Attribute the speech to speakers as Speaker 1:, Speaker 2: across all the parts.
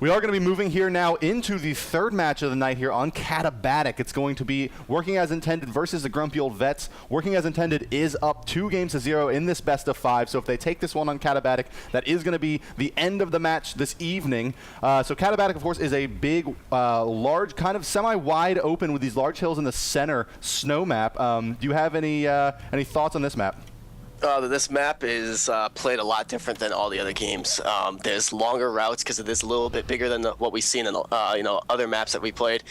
Speaker 1: We are going to be moving here now into the third match of the night here on Katabatic. It's going to be Working As Intended versus the Grumpy Old Vets. Working As Intended is up 2-0 in this best of 5. So if they take this one on Katabatic, that is going to be the end of the match this evening. So Katabatic, of course, is a big, large, kind of semi-wide open with these large hills in the center snow map. Do you have any thoughts on this map?
Speaker 2: This map is played a lot different than all the other games. There's longer routes because it is a little bit bigger than what we've seen in other maps that we played.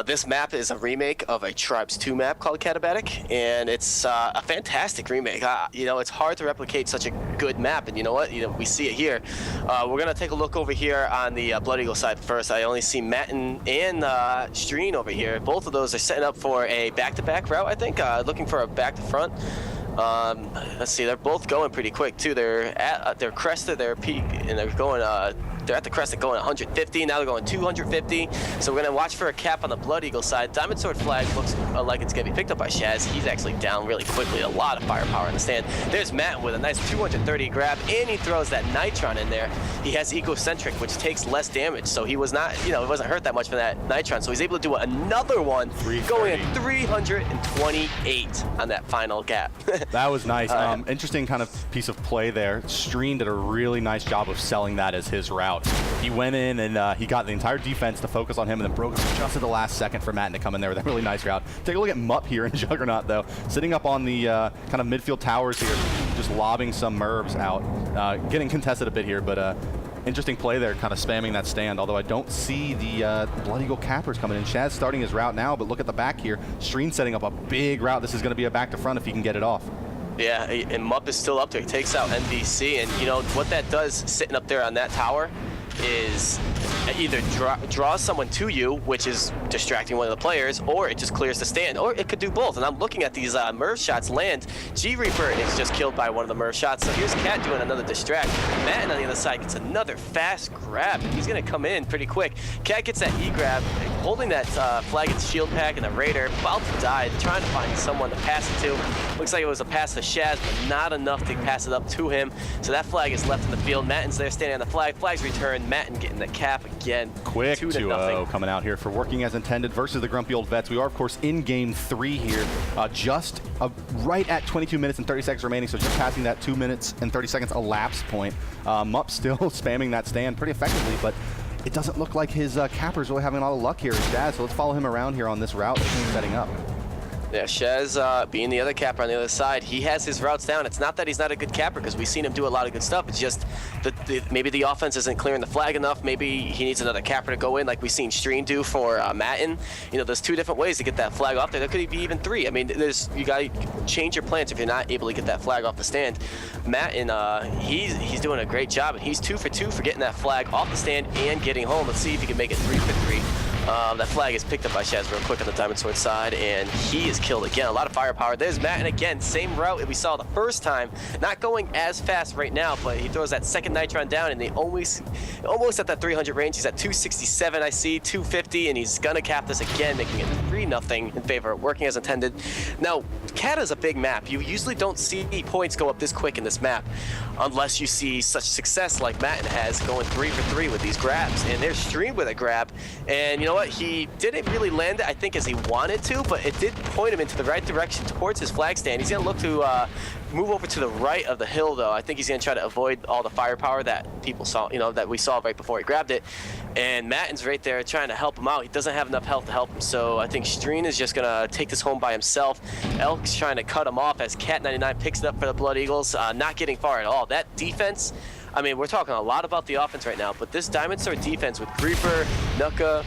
Speaker 2: This map is a remake of a Tribes 2 map called Katabatic, and it's a fantastic remake. It's hard to replicate such a good map, and you know what? We see it here. We're gonna take a look over here on the Blood Eagle side first. I only see Matt and Streen over here. Both of those are setting up for a back-to-back route, I think, looking for a back-to-front. Let's see, they're both going pretty quick too. They're at their crest of their peak, and they're going they're at the crest of going 150, now they're going 250. So we're gonna watch for a cap on the Blood Eagle side. Diamond Sword flag looks like it's gonna be picked up by Shaz. He's actually down really quickly, a lot of firepower in the stand. There's Matt with a nice 230 grab, and he throws that Nitron in there. He has Egocentric, which takes less damage, so he was not, he wasn't hurt that much from that Nitron. So he's able to do another one, going at 328 on that final gap.
Speaker 1: That was nice. Interesting kind of piece of play there. Streen did a really nice job of selling that as his route. He went in and he got the entire defense to focus on him, and then broke it just at the last second for Matt to come in there with a really nice route. Take a look at Mupp here in Juggernaut, though, sitting up on the kind of midfield towers here, just lobbing some Mervs out. Getting contested a bit here, but interesting play there, kind of spamming that stand, although I don't see the Blood Eagle cappers coming in. Shaz starting his route now, but look at the back here. Streen setting up a big route. This is going to be a back to front if he can get it off.
Speaker 2: Yeah, and Mupp is still up there. He takes out NBC, and what that does sitting up there on that tower is either draws someone to you, which is distracting one of the players, or it just clears the stand, or it could do both. And I'm looking at these Merv shots land. G-Reaper is just killed by one of the Merv shots. So here's Cat doing another distract. Matt on the other side gets another fast grab, and he's gonna come in pretty quick. Cat gets that E-grab, holding that flag and shield pack, and the Raider about to die, trying to find someone to pass it to. Looks like it was a pass to Shaz, but not enough to pass it up to him. So that flag is left in the field. Matten's there standing on the flag. Flag's returned. Matten getting the cap again.
Speaker 1: Quick 2-0 coming out here for Working As Intended versus the Grumpy Old Vets. We are, of course, in Game 3 here. Just right at 22 minutes and 30 seconds remaining, so just passing that 2 minutes and 30 seconds elapsed point. Mupp still spamming that stand pretty effectively, but it doesn't look like his capper's really having a lot of luck here as Shaz, so let's follow him around here on this route that he's setting up.
Speaker 2: Yeah, Shaz, being the other capper on the other side, he has his routes down. It's not that he's not a good capper, because we've seen him do a lot of good stuff. It's just that maybe the offense isn't clearing the flag enough. Maybe he needs another capper to go in, like we've seen Streen do for Matten. There's 2 different ways to get that flag off there. There could be even 3. I mean, you got to change your plans if you're not able to get that flag off the stand. Matten, he's doing a great job, and he's 2 for 2 for getting that flag off the stand and getting home. Let's see if he can make it 3 for 3. That flag is picked up by Shaz real quick on the Diamond Sword side, and he is killed again. A lot of firepower. There's Matt, and again, same route that we saw the first time. Not going as fast right now, but he throws that second Nitron down, and they almost at that 300 range. He's at 267, I see, 250, and he's gonna cap this again, making it 3-0 in favor of Working As Intended. Now, Kata is a big map. You usually don't see points go up this quick in this map, unless you see such success like Matten has, going 3 for 3 with these grabs. And there's Stream with a grab, and you know what? He didn't really land it, I think, as he wanted to, but it did point him into the right direction towards his flag stand. He's gonna look to move over to the right of the hill, though. I think he's gonna try to avoid all the firepower that people saw, that we saw right before he grabbed it. And Matten's right there trying to help him out. He doesn't have enough health to help him, so I think Streen is just gonna take this home by himself. Elk's trying to cut him off as Cat 99 picks it up for the Blood Eagles, not getting far at all. That defense, I mean, we're talking a lot about the offense right now, but this Diamond Sword defense with Creeper, Nuka,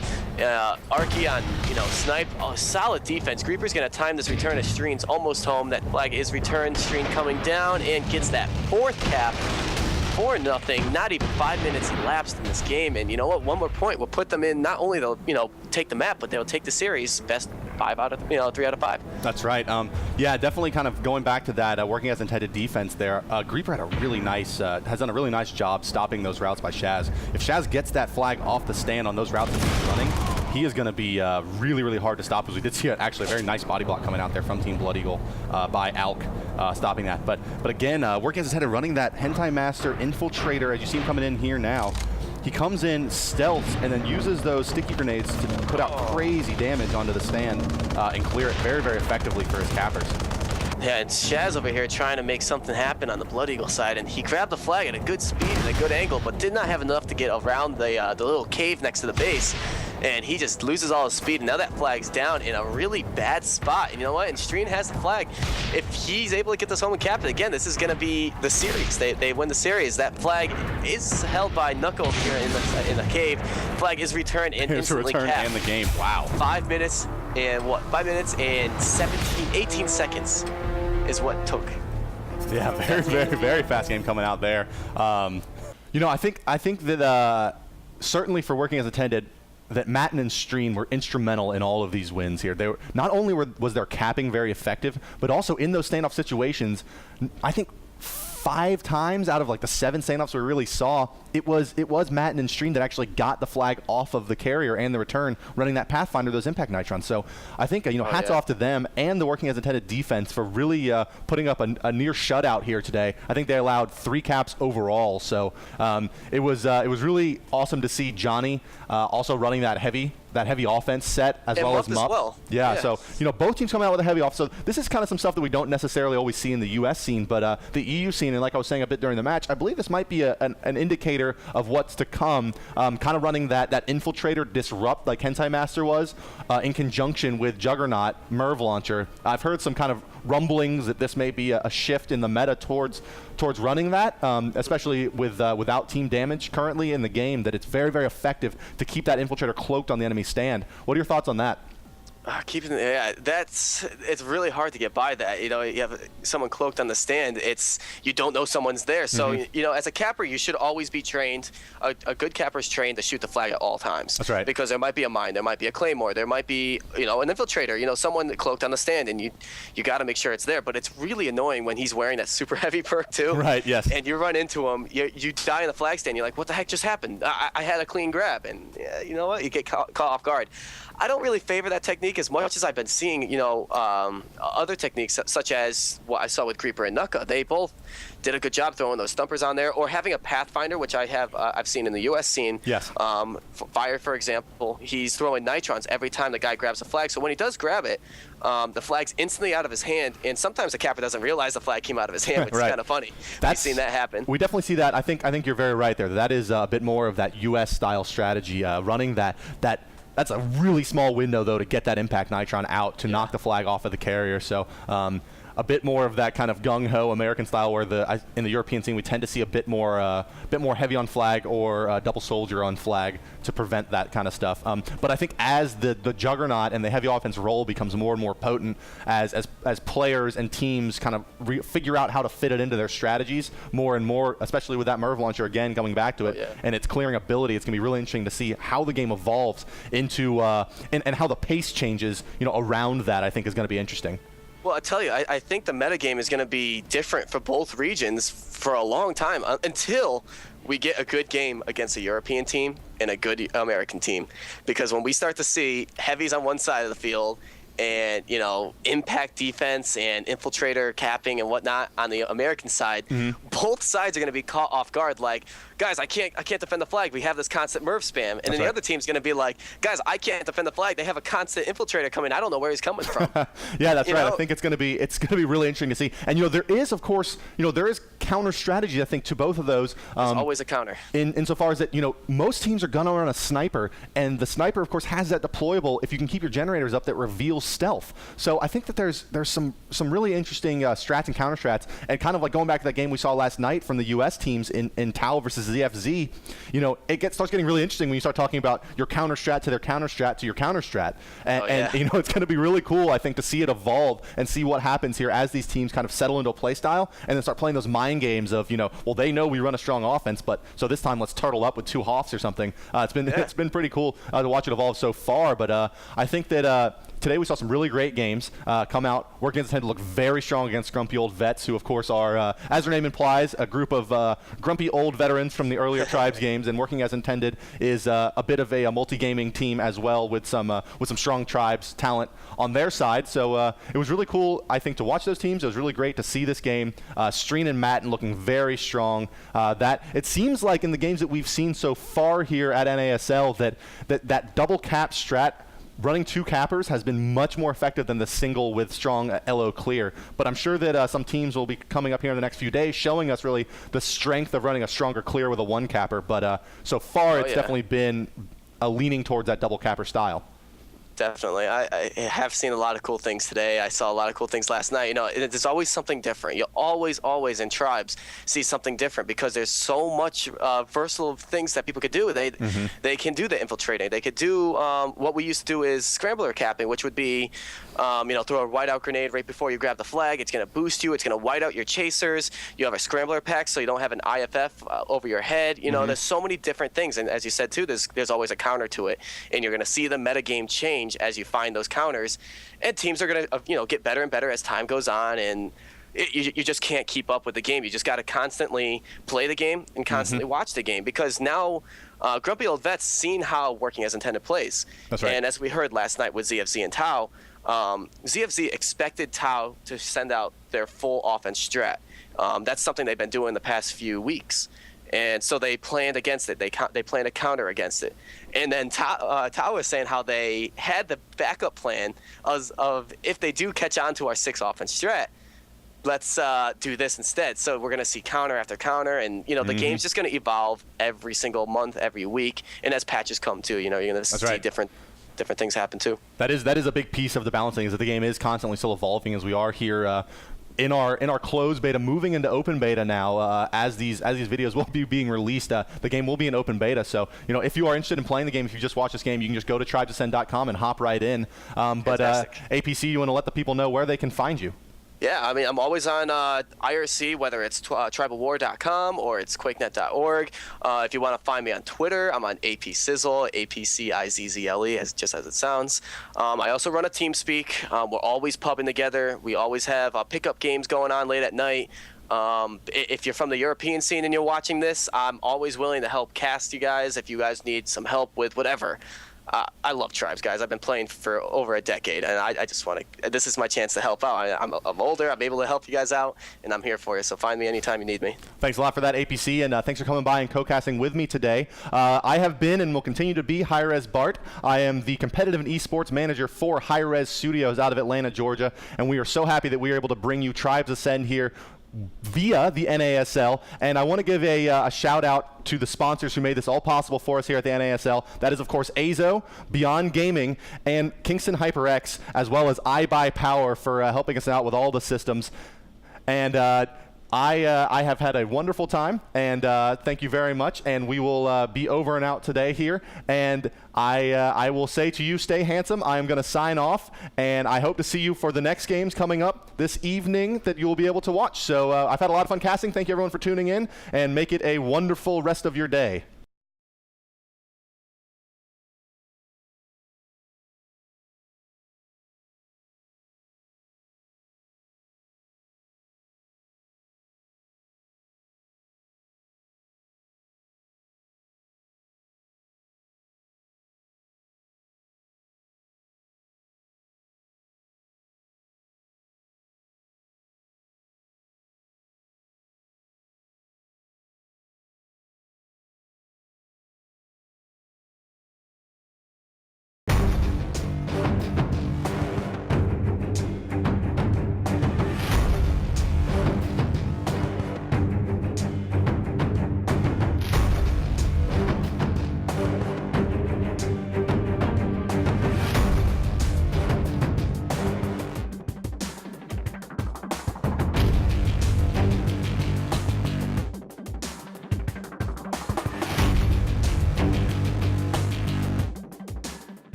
Speaker 2: Arky on, Snipe, solid defense. Creeper's gonna time this return as Streen's almost home. That flag is returned. Streen coming down and gets that 4th cap. 4-0, not even 5 minutes elapsed in this game, and you know what? One more point will put them in. Not only they'll take the map, but they'll take the series best 3 out of 5.
Speaker 1: That's right. Yeah, definitely kind of going back to that Working As Intended defense there. Creeper had a really nice, has done a really nice job stopping those routes by Shaz. If Shaz gets that flag off the stand on those routes that he's running, he is going to be really, really hard to stop, because we did see actually a very nice body block coming out there from Team Blood Eagle by Alk, stopping that. But again, Working As Intended running that Hentai Master Infiltrator, as you see him coming in here now. he comes in, stealths, and then uses those sticky grenades to put out crazy damage onto the stand and clear it very, very effectively for his cappers.
Speaker 2: Yeah, and Shaz over here trying to make something happen on the Blood Eagle side, and he grabbed the flag at a good speed and a good angle, but did not have enough to get around the little cave next to the base, and he just loses all his speed, and now that flag's down in a really bad spot. And you know what? And Streen has the flag. If he's able to get this home and cap it, again, this is going to be the series. They win the series. That flag is held by Knuckle over here in the cave. Flag is returned and instantly capped.
Speaker 1: And the game. Wow.
Speaker 2: 5 minutes and what? 5 minutes and 18 seconds is what took.
Speaker 1: Yeah, very fast game coming out there. You know, I think that certainly for working as intended, that Matten and Streen were instrumental in all of these wins here. They were not only was their capping very effective, but also in those standoff situations, I think 5 times out of like the 7 standoffs we really saw, it was Matten and Streen that actually got the flag off of the carrier and the return, running that Pathfinder, those impact nitrons. So I think hats off to them and the working as intended defense for really putting up a near shutout here today. I think they allowed 3 caps overall. So it was really awesome to see Johnny also running that heavy offense set as well as Mupp. Yeah, so both teams coming out with a heavy off. So this is kind of some stuff that we don't necessarily always see in the U.S. scene, but the EU scene, and like I was saying a bit during the match, I believe this might be an indicator of what's to come. Kind of running that infiltrator disrupt like Hentai Master was in conjunction with Juggernaut Merv launcher. I've heard some kind of rumblings that this may be a shift in the meta towards running that, especially without team damage currently in the game, that it's very, very effective to keep that infiltrator cloaked on the enemy stand. What are your thoughts on that?
Speaker 2: It's really hard to get by that. You have someone cloaked on the stand. You don't know someone's there. So as a capper, you should always be trained. A good capper is trained to shoot the flag at all times.
Speaker 1: That's right.
Speaker 2: Because there might be a mine, there might be a claymore, there might be an infiltrator. Someone cloaked on the stand, and you got to make sure it's there. But it's really annoying when he's wearing that super heavy perk too.
Speaker 1: Right. Yes.
Speaker 2: And you run into him, you die in the flag stand. You're like, what the heck just happened? I had a clean grab, and you know what? You get caught off guard. I don't really favor that technique as much as I've been seeing, other techniques such as what I saw with Creeper and Nuka. They both did a good job throwing those stumpers on there, or having a Pathfinder, which I've seen in the U.S. scene.
Speaker 1: Yes.
Speaker 2: Fire, for example, he's throwing nitrons every time the guy grabs a flag. So when he does grab it, the flag's instantly out of his hand, and sometimes the capper doesn't realize the flag came out of his hand, which is kind of funny. We've seen that happen.
Speaker 1: We definitely see that. I think you're very right there. That is a bit more of that U.S. style strategy, running that. That's a really small window, though, to get that impact nitron out to knock the flag off of the carrier. So a bit more of that kind of gung-ho American style, where in the European scene we tend to see a bit more heavy on flag or double soldier on flag to prevent that kind of stuff. But I think as the juggernaut and the heavy offense role becomes more and more potent, as players and teams kind of figure out how to fit it into their strategies more and more, especially with that Merv launcher again going back to it and its clearing ability, it's going to be really interesting to see how the game evolves into and how the pace changes around that. I think is going to be interesting.
Speaker 2: Well, I tell you, I think the metagame is going to be different for both regions for a long time until we get a good game against a European team and a good American team. Because when we start to see heavies on one side of the field and, impact defense and infiltrator capping and whatnot on the American side, both sides are going to be caught off guard. Like, guys, I can't defend the flag. We have this constant Merv spam. And then the other team's going to be like, guys, I can't defend the flag. They have a constant infiltrator coming. I don't know where he's coming from.
Speaker 1: Yeah, that's right. I think it's going to be really interesting to see. And there is, of course, there is counter strategy, I think, to both of those.
Speaker 2: There's always a counter.
Speaker 1: Insofar as that, most teams are gonna run a sniper, and the sniper, of course, has that deployable if you can keep your generators up that reveals stealth. So I think that there's some really interesting strats and counter strats, and kind of like going back to that game we saw last night from the U.S. teams in Tau versus ZFZ. It starts getting really interesting when you start talking about your counter strat to their counter strat to your counter strat, and it's going to be really cool, I think, to see it evolve and see what happens here as these teams kind of settle into a play style and then start playing those mind games of well, they know we run a strong offense, but so this time let's turtle up with 2 Hoffs or something. It's been pretty cool to watch it evolve so far, but I think that today we saw some really great games come out, work against Nintendo, look very strong against grumpy old vets, who of course are, as their name implies, a group of grumpy old veterans from the earlier Tribes games, and working as intended is a bit of a multi-gaming team as well, with some strong Tribes talent on their side. So it was really cool, I think, to watch those teams. It was really great to see this game. Streen and Matten looking very strong. That it seems like in the games that we've seen so far here at NASL that double cap strat, running 2 cappers, has been much more effective than the single with strong LO clear. But I'm sure that some teams will be coming up here in the next few days showing us really the strength of running a stronger clear with a 1 capper. But so far it's definitely been a leaning towards that double capper style.
Speaker 2: Definitely. I have seen a lot of cool things today. I saw a lot of cool things last night. You know, there's always something different. You'll always in Tribes see something different, because there's so much versatile things that people could do. They can do the infiltrating. They could do what we used to do is scrambler capping, which would be, you know, throw a whiteout grenade right before you grab the flag. It's going to boost you. It's going to white out your chasers. You have a scrambler pack, so you don't have an IFF over your head. You know, there's so many different things. And as you said, too, there's always a counter to it. And you're going to see the metagame change as you find those counters, and teams are going to, you know, get better and better as time goes on, and you just can't keep up with the game. You just got to constantly play the game and constantly watch the game, because now grumpy old vets seen how working as intended plays.
Speaker 1: That's right.
Speaker 2: And as we heard last night with ZFZ and Tau, ZFZ expected Tau to send out their full offense strat. That's something they've been doing the past few weeks. And so they planned against it. They planned a counter against it. And then Tau was saying how they had the backup plan of if they do catch on to our 6 offense strat, let's do this instead. So we're going to see counter after counter. And, you know, the game's just going to evolve every single month, every week. And as patches come, too, you know, you're going to see different things happen, too. That is
Speaker 1: a big piece of the balancing, is that the game is constantly still evolving as we are here in our closed beta, moving into open beta now. As these videos will be being released, the game will be in open beta. So, you know, if you are interested in playing the game, if you just watch this game, you can just go to tribesascend.com and hop right in. But APC, you want to let the people know where they can find you?
Speaker 2: Yeah, I mean, I'm always on IRC, whether it's tribalwar.com or it's quakenet.org. If you want to find me on Twitter, I'm on APSizzle, APCIZZLE, just as it sounds. I also run a TeamSpeak. We're always pubbing together. We always have pickup games going on late at night. If you're from the European scene and you're watching this, I'm always willing to help cast you guys if you guys need some help with whatever. I love Tribes, guys. I've been playing for over a decade, and I just want to. This is my chance to help out. I'm older. I'm able to help you guys out, and I'm here for you. So find me anytime you need me. Thanks a lot for that, APC, and thanks for coming by and co-casting with me today. I have been and will continue to be Hi-Rez Bart. I am the competitive and esports manager for Hi-Rez Studios out of Atlanta, Georgia, and we are so happy that we are able to bring you Tribes Ascend here via the NASL, and I want to give a shout out to the sponsors who made this all possible for us here at the NASL. That is, of course, Azo, Beyond Gaming, and Kingston HyperX, as well as iBuyPower for helping us out with all the systems. And I have had a wonderful time, and thank you very much. And we will be over and out today here. And I will say to you, stay handsome. I am going to sign off, and I hope to see you for the next games coming up this evening that you will be able to watch. So I've had a lot of fun casting. Thank you, everyone, for tuning in, and make it a wonderful rest of your day.